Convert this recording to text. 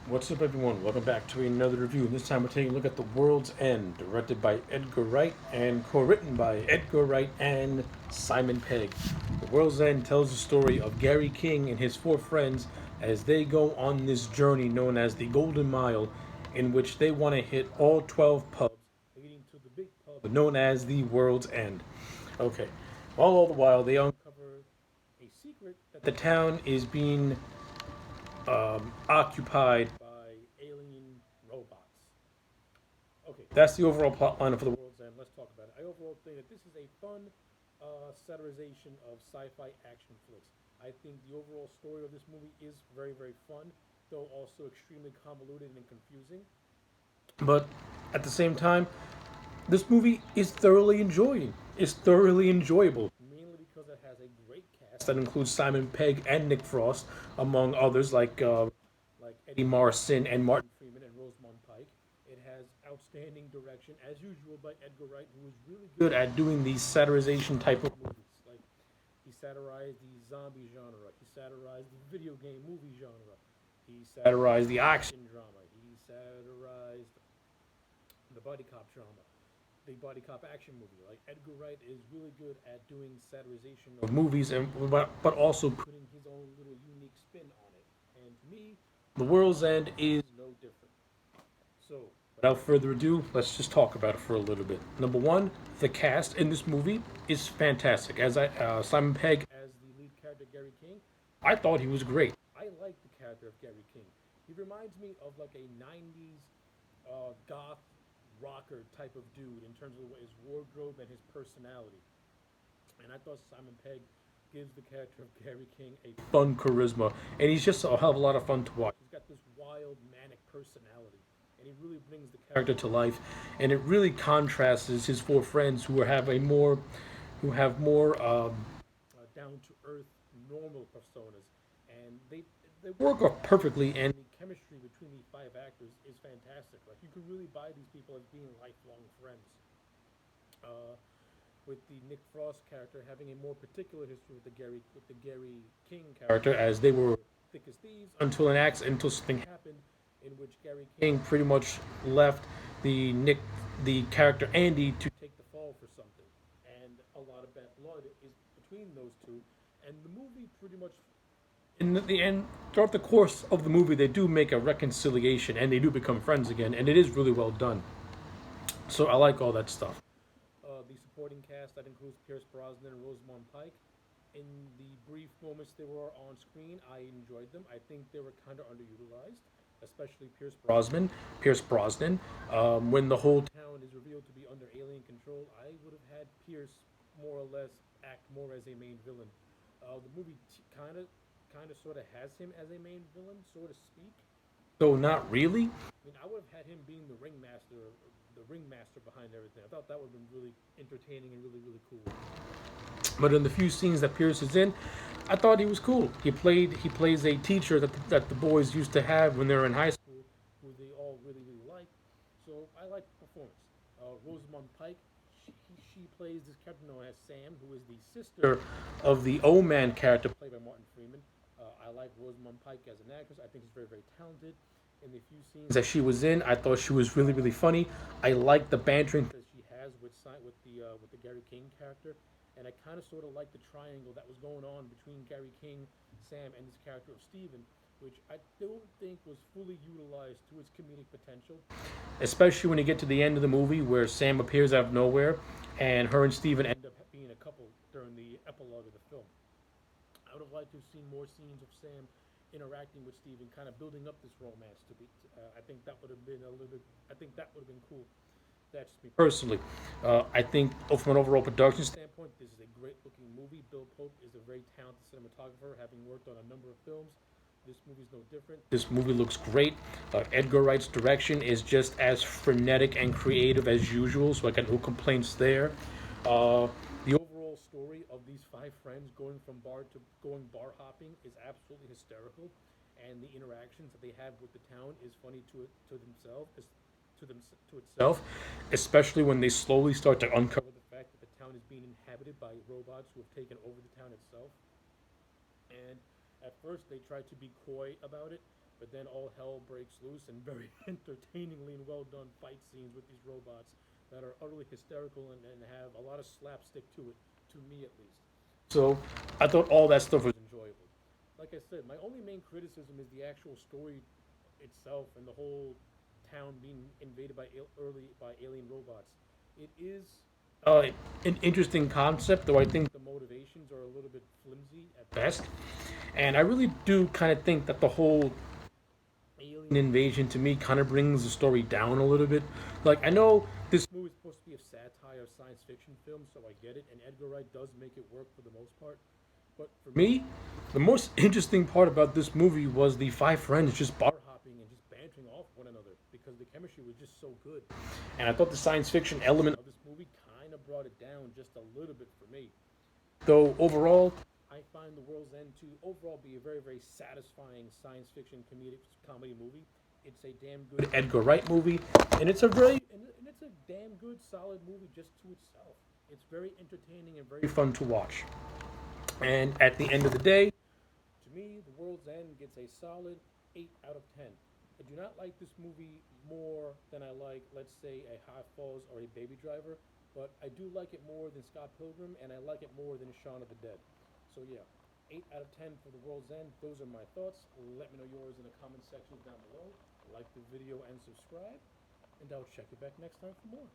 What's up, everyone? Welcome back to another review. And this time we're taking a look at The World's End, directed by Edgar Wright and co-written by Edgar Wright and Simon Pegg. The World's End tells the story of Gary King and his four friends as they go on this journey known as the Golden Mile, in which they want to hit all 12 pubs, leading to the big pub known as the World's End. Okay, all the while they uncover a secret that the town is being occupied by alien robots. Okay, that's the overall plot line for The World's End. Let's talk about it. I overall think that this is a fun satirization of sci-fi action flicks. I think the overall story of this movie is very, very fun, though also extremely convoluted and confusing. But at the same time, this movie is thoroughly enjoying. It's thoroughly enjoyable, mainly because it has a great cast that includes Simon Pegg and Nick Frost, among others like Eddie Marson and Martin Freeman and Rosamund Pike. It has outstanding direction, as usual, by Edgar Wright, who is really good at doing these satirization type of movies. Like he satirized the zombie genre, he satirized the video game movie genre, he satirized the action drama, he satirized the buddy cop drama, the buddy cop action movie. Like Edgar Wright is really good at doing satirization of movies, and but also putting his own little unique spin on it. And to me, The World's End is no different. So, without further ado, let's just talk about it for a little bit. Number one, the cast in this movie is fantastic. As Simon Pegg as the lead character Gary King, I thought he was great. I like the character of Gary King. He reminds me of like a '90s goth rocker type of dude in terms of his wardrobe and his personality. And I thought Simon Pegg gives the character of Gary King a fun charisma, and he's just a hell of a lot of fun to watch. He's got this wild, manic personality, and he really brings the character to life. And it really contrasts his four friends who have more down to earth, normal personas, and they work off perfectly. And the chemistry between the five actors is fantastic. Like you could really buy these people as being lifelong friends. Uh, with the Nick Frost character having a more particular history with the Gary King character, as they were thick as thieves until something happened in which Gary King pretty much left the character Andy to take the fall for something, and a lot of bad blood is between those two, and the movie pretty much in the end, throughout the course of the movie, they do make a reconciliation and they do become friends again, and it is really well done. So I like all that stuff. The supporting cast that includes Pierce Brosnan and Rosamund Pike. In the brief moments they were on screen, I enjoyed them. I think they were kind of underutilized, especially Pierce Brosnan. When the whole town is revealed to be under alien control, I would have had Pierce more or less act more as a main villain. The movie kind of sort of has him as a main villain, so to speak. So not really. I mean, I would have had him being the ringmaster behind everything. I thought that would have been really entertaining and really really cool. But in the few scenes that Pierce is in, I thought he was cool. He plays a teacher that the boys used to have when they were in high school, who they all really really like. So I like the performance. Rosamund Pike, she plays this character known as Sam, who is the sister of the O Man character played by Martin Freeman. I like Rosamund Pike as an actress. I think she's very very talented. In the few scenes that she was in, I thought she was really really funny. I like the bantering that she has with the Gary King character, and I kind of sort of like the triangle that was going on between Gary King, Sam, and this character of Steven, which I don't think was fully utilized to its comedic potential. Especially when you get to the end of the movie where Sam appears out of nowhere, and her and Steven end up being a couple during the epilogue of the film. I would have liked to have seen more scenes of Sam interacting with Steven, kind of building up this romance to be. I think that would have been a little bit. I think that would have been cool. That's just me personally. I think from an overall production standpoint, this is a great looking movie. Bill Pope is a very talented cinematographer, having worked on a number of films. This movie's no different. This movie looks great. Edgar Wright's direction is just as frenetic and creative as usual, so I got no complaints there. The overall story of these five friends going bar hopping is absolutely hysterical, and the interactions that they have with the town is funny to themselves, to itself, especially when they slowly start to uncover the fact that the town is being inhabited by robots who have taken over the town itself. And at first, they try to be coy about it, but then all hell breaks loose and very entertainingly and well done fight scenes with these robots that are utterly hysterical and have a lot of slapstick to it, to me at least. So I thought all that stuff was enjoyable. Like I said, my only main criticism is the actual story itself and the whole town being invaded by alien robots. It is uh, an interesting concept, though I think the motivations are a little bit flimsy at best. And I really do kind of think that the whole alien invasion to me kind of brings the story down a little bit. Like I know this movie is supposed to be a satire science fiction film, so I get it, and Edgar Wright does make it work for the most part. But for me, the most interesting part about this movie was the five friends just bar hopping and just bantering off one another because the chemistry was just so good. And I thought the science fiction element of this movie kind of brought it down just a little bit for me. Though overall, I find The World's End to overall be a very, very satisfying science fiction comedic comedy movie. It's a damn good Edgar Wright movie, and it's a damn good solid movie just to itself. It's very entertaining and very fun to watch. And at the end of the day, to me, The World's End gets a solid 8 out of 10. I do not like this movie more than I like, let's say, a Hot Falls or a Baby Driver, but I do like it more than Scott Pilgrim, and I like it more than Shaun of the Dead. So yeah, 8 out of 10 for The World's End. Those are my thoughts. Let me know yours in the comment section down below. Like the video and subscribe, and I'll check you back next time for more.